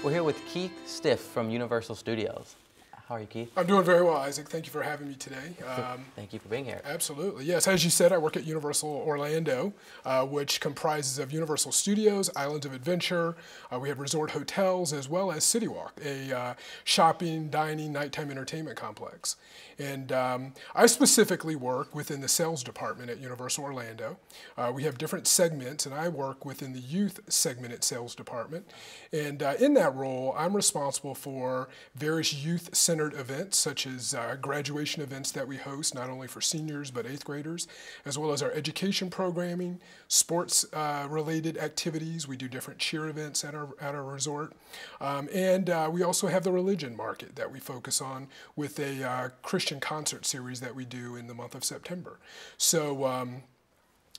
We're here with Keith Stiff from Universal Studios. How are you, Keith? I'm doing very well, Isaac. Thank you for having me today. Thank you for being here. Absolutely. Yes, as you said, I work at Universal Orlando, which comprises of Universal Studios, Islands of Adventure. We have resort hotels as well as City Walk, a shopping, dining, nighttime entertainment complex. And I specifically work within the sales department at Universal Orlando. We have different segments, and I work within the youth segmented sales department. And in that role, I'm responsible for various youth-centered events, such as graduation events that we host, not only for seniors but 8th graders, as well as our education programming, sports-related activities. We do different cheer events at our resort. And we also have the religion market that we focus on with a Christian concert series that we do in the month of September. So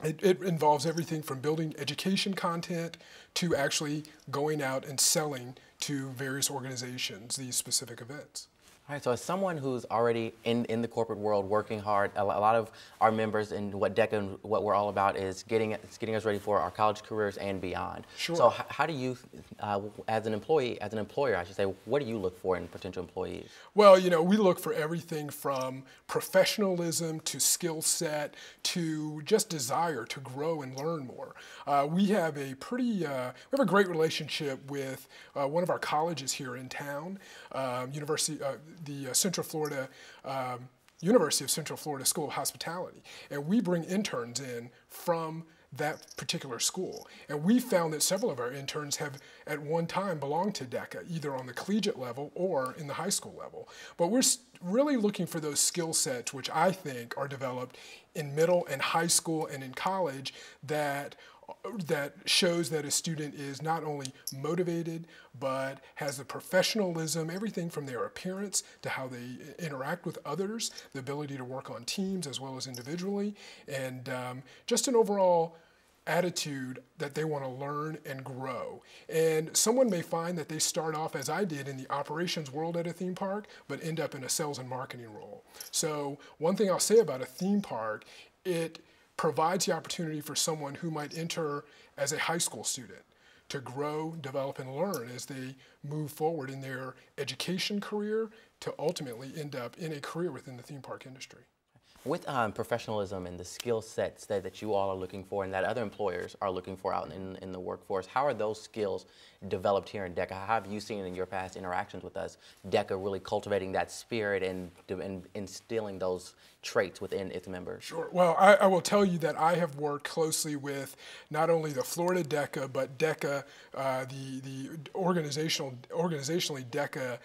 it involves everything from building education content to actually going out and selling to various organizations these specific events. All right, so as someone who's already in the corporate world working hard, a lot of our members and what DECA and what we're all about is getting us ready for our college careers and beyond. Sure. So how do you, as an employer, I should say, what do you look for in potential employees? Well, you know, we look for everything from professionalism to skill set to just desire to grow and learn more. We have a great relationship with one of our colleges here in town, the Central Florida University of Central Florida School of Hospitality, and we bring interns in from that particular school. And we found that several of our interns have at one time belonged to DECA, either on the collegiate level or in the high school level. But we're really looking for those skill sets which I think are developed in middle and high school and in college that shows that a student is not only motivated, but has the professionalism, everything from their appearance to how they interact with others, the ability to work on teams as well as individually, and just an overall attitude that they want to learn and grow. And someone may find that they start off, as I did, in the operations world at a theme park, but end up in a sales and marketing role. So one thing I'll say about a theme park, it provides the opportunity for someone who might enter as a high school student to grow, develop, and learn as they move forward in their education career to ultimately end up in a career within the theme park industry. With professionalism and the skill sets that you all are looking for and that other employers are looking for out in the workforce, how are those skills developed here in DECA? How have you seen in your past interactions with us, DECA really cultivating that spirit and instilling those traits within its members? Sure. Well, I will tell you that I have worked closely with not only the Florida DECA, but DECA, the organizationally DECA,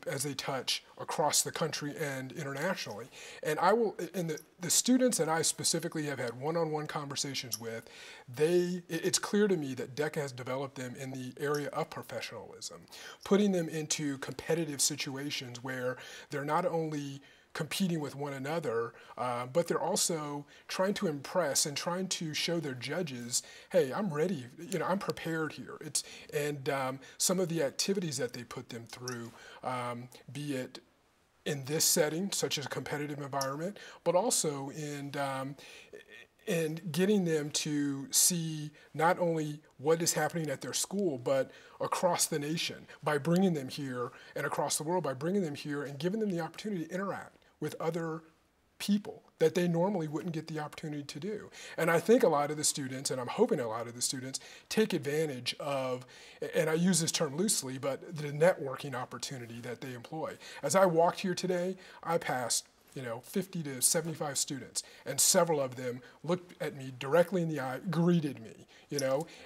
as they touch across the country and internationally. And the students that I specifically have had one-on-one conversations with, it's clear to me that DECA has developed them in the area of professionalism, putting them into competitive situations where they're not only competing with one another, but they're also trying to impress and trying to show their judges, hey, I'm ready, you know, I'm prepared here. Some of the activities that they put them through, be it in this setting, such as a competitive environment, but also in getting them to see not only what is happening at their school, but across the nation by bringing them here and across the world by bringing them here and giving them the opportunity to interact with other people that they normally wouldn't get the opportunity to do. And I think a lot of the students, and I'm hoping a lot of the students, take advantage of, and I use this term loosely, but the networking opportunity that they employ. As I walked here today, I passed 50 to 75 students, and several of them looked at me directly in the eye, greeted me,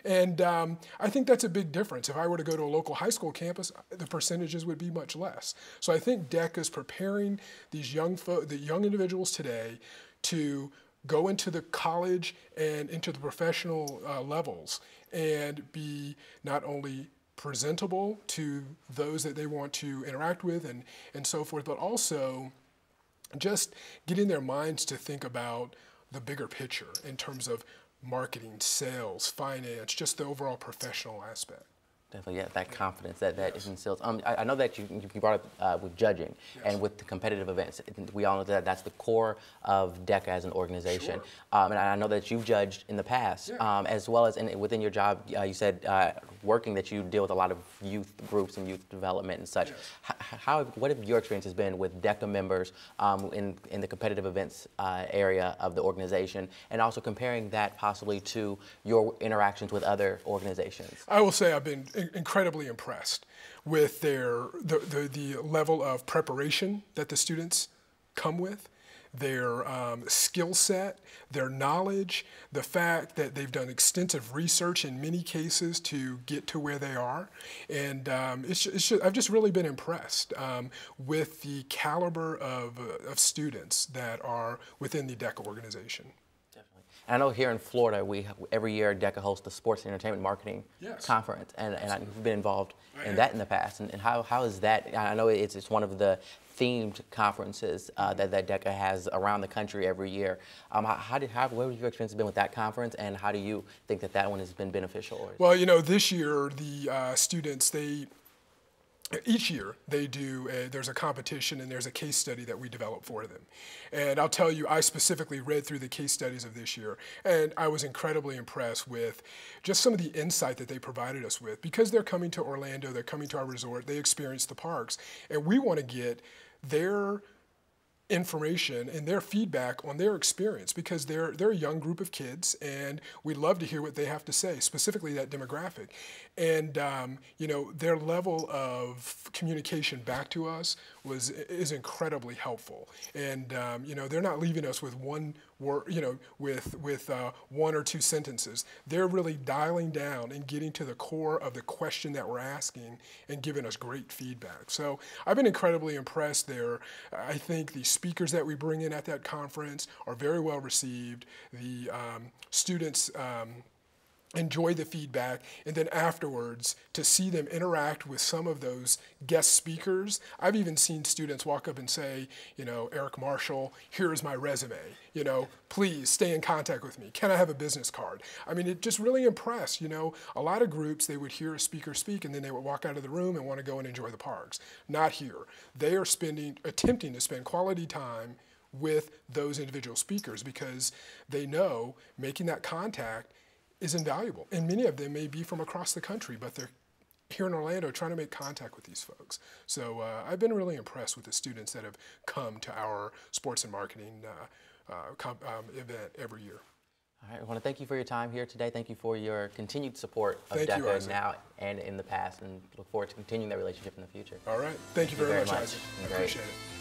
and I think that's a big difference. If I were to go to a local high school campus, the percentages would be much less. So I think DECA is preparing these the young individuals today to go into the college and into the professional levels and be not only presentable to those that they want to interact with and so forth, but also just getting their minds to think about the bigger picture in terms of marketing, sales, finance, just the overall professional aspect. Definitely, yeah, that confidence that is instilled. I know that you brought up with judging and with the competitive events. We all know that that's the core of DECA as an organization. Sure. And I know that you've judged in the past, as well as within your job. You said working that you deal with a lot of youth groups and youth development and such. Yes. What have your experiences been with DECA members in the competitive events area of the organization, and also comparing that possibly to your interactions with other organizations? I will say I've been incredibly impressed with the level of preparation that the students come with, their skill set, their knowledge, the fact that they've done extensive research in many cases to get to where they are. And I've just really been impressed with the caliber of students that are within the DECA organization. I know here in Florida, every year DECA hosts the Sports and Entertainment Marketing Conference, and I've been involved in that in the past. And how is that? I know it's one of the themed conferences that DECA has around the country every year. What have your experience been with that conference, and how do you think that one has been beneficial? Well, this year the students, each year there's a competition and there's a case study that we develop for them. And I'll tell you, I specifically read through the case studies of this year, and I was incredibly impressed with just some of the insight that they provided us with. Because they're coming to Orlando, they're coming to our resort, they experience the parks, and we want to get their information and their feedback on their experience, because they're a young group of kids, and we'd love to hear what they have to say, specifically that demographic. And their level of communication back to us is incredibly helpful. And they're not leaving us with one word, with one or two sentences. They're really dialing down and getting to the core of the question that we're asking and giving us great feedback. So I've been incredibly impressed there. I think the speakers that we bring in at that conference are very well received. The students enjoy the feedback, and then afterwards to see them interact with some of those guest speakers. I've even seen students walk up and say, Eric Marshall, here's my resume, please stay in contact with me. Can I have a business card? I mean, it just really impressed. A lot of groups, they would hear a speaker speak and then they would walk out of the room and want to go and enjoy the parks. Not here. They are attempting to spend quality time with those individual speakers, because they know making that contact is invaluable. And many of them may be from across the country, but they're here in Orlando trying to make contact with these folks. So I've been really impressed with the students that have come to our sports and marketing event every year. All right, I want to thank you for your time here today. Thank you for your continued support of Thank you, DECA Isaac. now and in the past, and look forward to continuing that relationship in the future. All right. Thank you very much, Isaac. I Great. appreciate it.